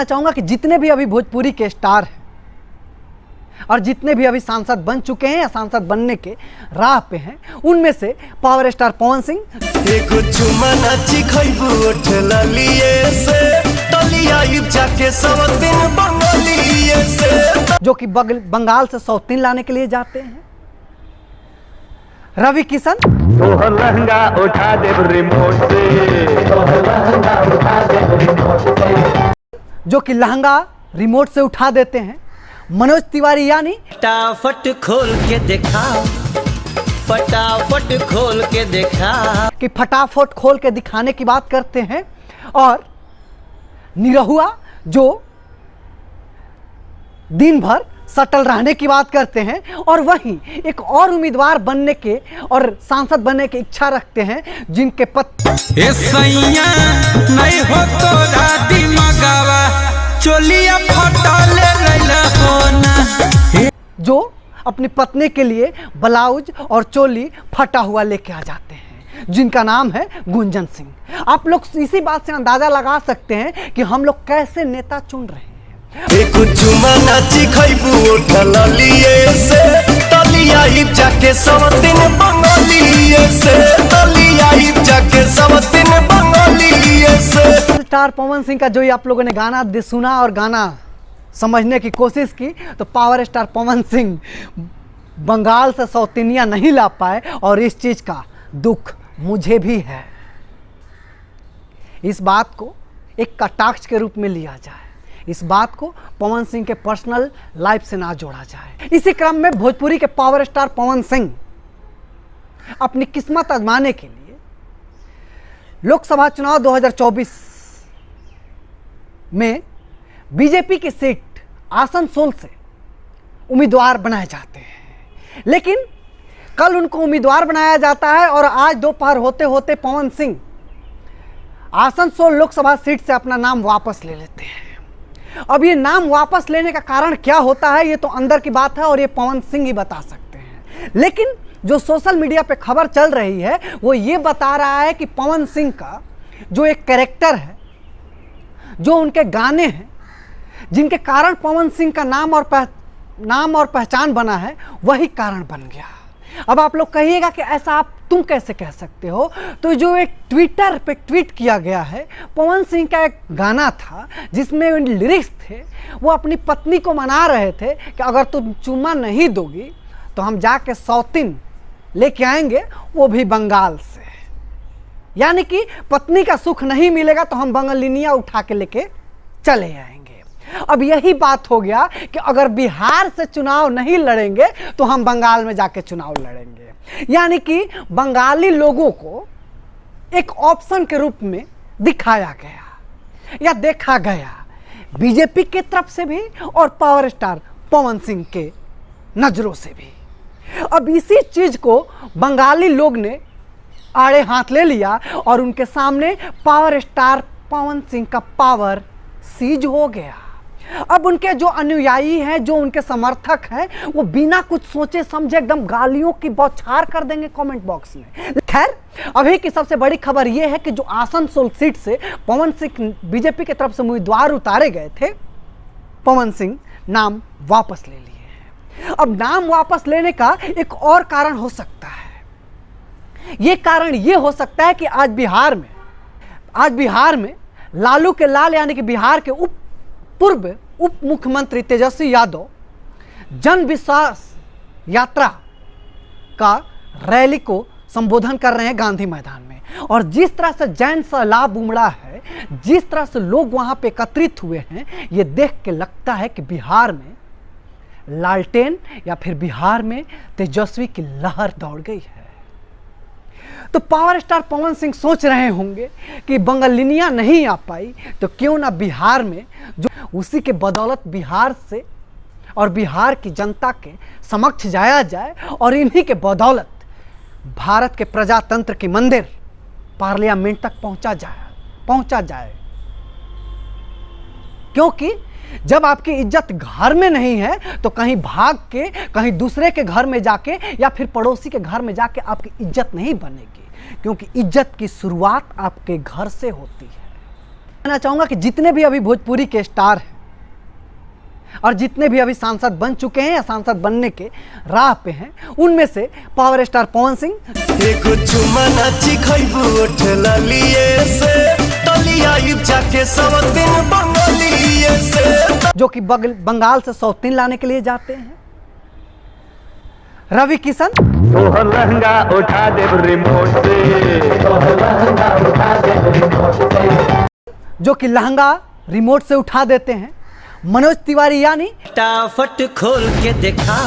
कहना चाहूँगा कि जितने भी अभी भोजपुरी के स्टार हैं और जितने भी अभी सांसद बन चुके हैं या सांसद बनने के राह पे हैं, उनमें से पावर स्टार पवन सिंह जो कि बंगाल से सौतीन लाने के लिए जाते हैं, रवि किशन लहंगा उठा दे रिमोट से, जो कि लहंगा रिमोट से उठा देते हैं, मनोज तिवारी यानी फटाफट खोल के देखा, फटाफट खोल के देखा, कि फटाफट खोल के दिखाने की बात करते हैं, और निरहुआ जो दिन भर सटल रहने की बात करते हैं, और वहीं एक और उम्मीदवार बनने के और सांसद बनने की इच्छा रखते हैं जिनके नहीं हो तो राती मगावा चोलिया फटाले जो अपनी पत्नी के लिए ब्लाउज और चोली फटा हुआ लेके आ जाते हैं, जिनका नाम है गुंजन सिंह। आप लोग इसी बात से अंदाजा लगा सकते हैं कि हम लोग कैसे नेता चुन रहे हैं। स्टार पवन सिंह का जो ये आप लोगों ने गाना सुना और गाना समझने की कोशिश की, तो पावर स्टार पवन सिंह बंगाल से सौतीनिया नहीं ला पाए, और इस चीज़ का दुख मुझे भी है। इस बात को एक कटाक्ष के रूप में लिया जाए, इस बात को पवन सिंह के पर्सनल लाइफ से ना जोड़ा जाए। इसी क्रम में भोजपुरी के पावर स्टार पवन सिंह अपनी किस्मत आजमाने के लिए लोकसभा चुनाव 2024 में बीजेपी की सीट आसनसोल से उम्मीदवार बनाए जाते हैं, लेकिन कल उनको उम्मीदवार बनाया जाता है और आज दोपहर होते होते पवन सिंह आसनसोल लोकसभा सीट से अपना नाम वापस ले लेते हैं। अब ये नाम वापस लेने का कारण क्या होता है, ये तो अंदर की बात है और ये पवन सिंह ही बता सकते हैं, लेकिन जो सोशल मीडिया पे खबर चल रही है वो ये बता रहा है कि पवन सिंह का जो एक कैरेक्टर है, जो उनके गाने हैं, जिनके कारण पवन सिंह का नाम और पहचान बना है, वही कारण बन गया। अब आप लोग कहिएगा कि ऐसा तुम कैसे कह सकते हो, तो जो एक ट्विटर पे ट्वीट किया गया है, पवन सिंह का एक गाना था जिसमें लिरिक्स थे, वो अपनी पत्नी को मना रहे थे कि अगर तुम चुम्मा नहीं दोगी तो हम जाके सौतीन लेके आएंगे, वो भी बंगाल से। यानी कि पत्नी का सुख नहीं मिलेगा तो हम बंगालिनिया उठा के लेके चले आएंगे। अब यही बात हो गया कि अगर बिहार से चुनाव नहीं लड़ेंगे तो हम बंगाल में जाके चुनाव लड़ेंगे। यानी कि बंगाली लोगों को एक ऑप्शन के रूप में दिखाया गया या देखा गया, बीजेपी की तरफ से भी और पावर स्टार पवन सिंह के नजरों से भी। अब इसी चीज को बंगाली लोग ने आड़े हाथ ले लिया और उनके सामने पावर स्टार पवन सिंह का पावर सीज हो गया। अब उनके जो अनुयायी हैं, जो उनके समर्थक हैं, वो बिना कुछ सोचे समझे एकदम गालियों की बौछार कर देंगे कमेंट बॉक्स में। खैर, अभी की सबसे बड़ी खबर यह है कि जो आसनसोल सीट से पवन सिंह बीजेपी की तरफ से उम्मीदवार उतारे गए थे, पवन सिंह नाम वापस ले लिए हैं। अब नाम वापस लेने का एक और कारण हो सकता है। ये कारण ये हो सकता है कि आज बिहार में लालू के लाल यानी कि बिहार के पूर्व उप मुख्यमंत्री तेजस्वी यादव जन विश्वास यात्रा का रैली को संबोधन कर रहे हैं गांधी मैदान में, और जिस तरह से जैन सैलाब उमड़ा है, जिस तरह से लोग वहां पे एकत्रित हुए हैं, ये देख के लगता है कि बिहार में लालटेन या फिर बिहार में तेजस्वी की लहर दौड़ गई है। तो पावर स्टार पवन सिंह सोच रहे होंगे कि बंगालिनिया नहीं आ पाई तो क्यों ना बिहार में, जो उसी के बदौलत बिहार से और बिहार की जनता के समक्ष जाया जाए और इन्हीं के बदौलत भारत के प्रजातंत्र की मंदिर पार्लियामेंट तक पहुंचा जाए। क्योंकि जब आपकी इज्जत घर में नहीं है तो कहीं भाग के कहीं दूसरे के घर में जाके या फिर पड़ोसी के घर में जाके आपकी इज्जत नहीं बनेगी, क्योंकि इज्जत की शुरुआत आपके घर से होती है। कहना चाहूँगा कि जितने भी अभी भोजपुरी के स्टार हैं और जितने भी अभी सांसद बन चुके हैं या सांसद बनने के राह पे हैं, उनमें से पावर स्टार पवन सिंह जो कि बंगाल से सौतीन लाने के लिए जाते हैं, रवि किशन तोहर लहंगा उठा दे रिमोट से, तोहर लहंगा उठा दे रिमोट से, जो कि लहंगा रिमोट से उठा देते हैं, मनोज तिवारी यानी फटाफट खोल के देखा,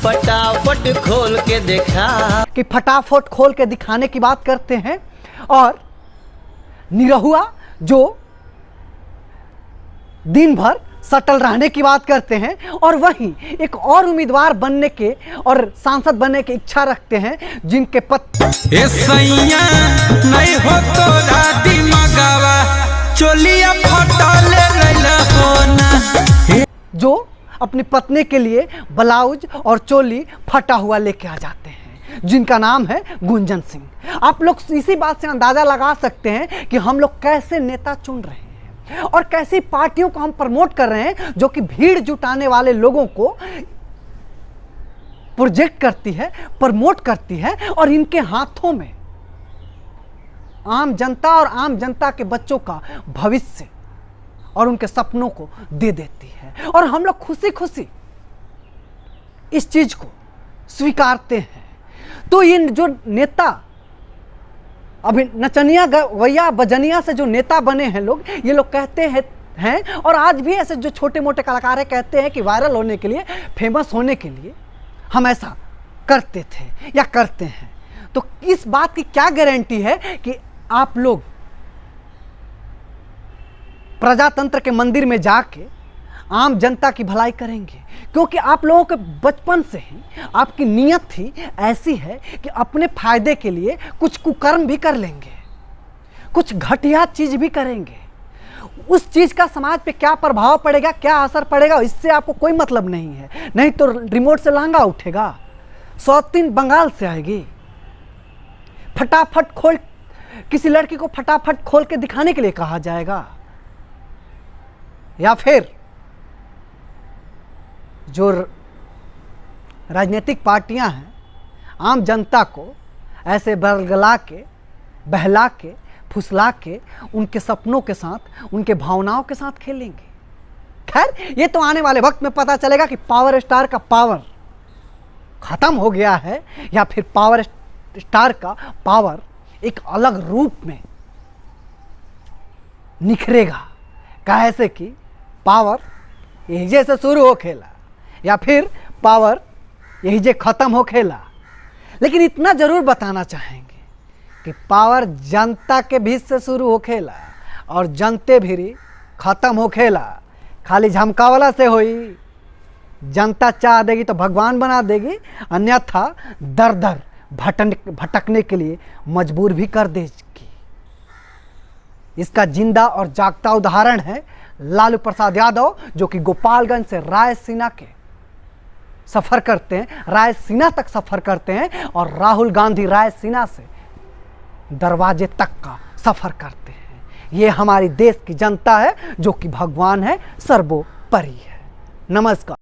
फटाफट खोल के देखा, कि फटाफट खोल के दिखाने की बात करते हैं, और निरहुआ जो दिन भर सटल रहने की बात करते हैं, और वहीं एक और उम्मीदवार बनने के और सांसद बनने की इच्छा रखते हैं जिनके ए सैया नहीं हो तो राती मगावा चोलिया फटाले रैला होना, जो अपनी पत्नी के लिए ब्लाउज और चोली फटा हुआ लेके आ जाते हैं, जिनका नाम है गुंजन सिंह। आप लोग इसी बात से अंदाजा लगा सकते हैं कि हम लोग कैसे नेता चुन रहे हैं और कैसी पार्टियों को हम प्रमोट कर रहे हैं जो कि भीड़ जुटाने वाले लोगों को प्रोजेक्ट करती है, प्रमोट करती है, और इनके हाथों में आम जनता और आम जनता के बच्चों का भविष्य और उनके सपनों को दे देती है। और हम लोग खुशी खुशी इस चीज को स्वीकारते हैं। तो ये जो नेता अभी नचनिया गवैया बजनिया से जो नेता बने हैं लोग, ये लोग कहते हैं और आज भी ऐसे जो छोटे मोटे कलाकार हैं कहते हैं कि वायरल होने के लिए, फेमस होने के लिए हम ऐसा करते थे या करते हैं। तो इस बात की क्या गारंटी है कि आप लोग प्रजातंत्र के मंदिर में जाके आम जनता की भलाई करेंगे? क्योंकि आप लोगों के बचपन से ही आपकी नीयत ही ऐसी है कि अपने फायदे के लिए कुछ कुकर्म भी कर लेंगे, कुछ घटिया चीज भी करेंगे। उस चीज का समाज पे क्या प्रभाव पड़ेगा, क्या असर पड़ेगा, इससे आपको कोई मतलब नहीं है। नहीं तो रिमोट से लहंगा उठेगा, सौतीन बंगाल से आएगी, फटाफट खोल, किसी लड़की को फटाफट खोल के दिखाने के लिए कहा जाएगा, या फिर जो राजनीतिक पार्टियां हैं आम जनता को ऐसे बरगला के, बहला के, फुसला के उनके सपनों के साथ, उनके भावनाओं के साथ खेलेंगे। खैर, ये तो आने वाले वक्त में पता चलेगा कि पावर स्टार का पावर खत्म हो गया है या फिर पावर स्टार का पावर एक अलग रूप में निखरेगा। कैसे कि पावर यही जैसे शुरू हो खेला या फिर पावर यही जे खत्म हो खेला। लेकिन इतना जरूर बताना चाहेंगे कि पावर जनता के बीच से शुरू हो खेला और जनते भी खत्म हो खेला। खाली झमकावला से होई, जनता चाह देगी तो भगवान बना देगी, अन्यथा दर दर भटकने के लिए मजबूर भी कर देगी। इसका जिंदा और जागता उदाहरण है लालू प्रसाद यादव, जो कि गोपालगंज से रायसीना के सफर करते हैं, रायसीना तक सफर करते हैं, और राहुल गांधी रायसीना से दरवाजे तक का सफर करते हैं। ये हमारी देश की जनता है जो कि भगवान है, सर्वोपरि है। नमस्कार।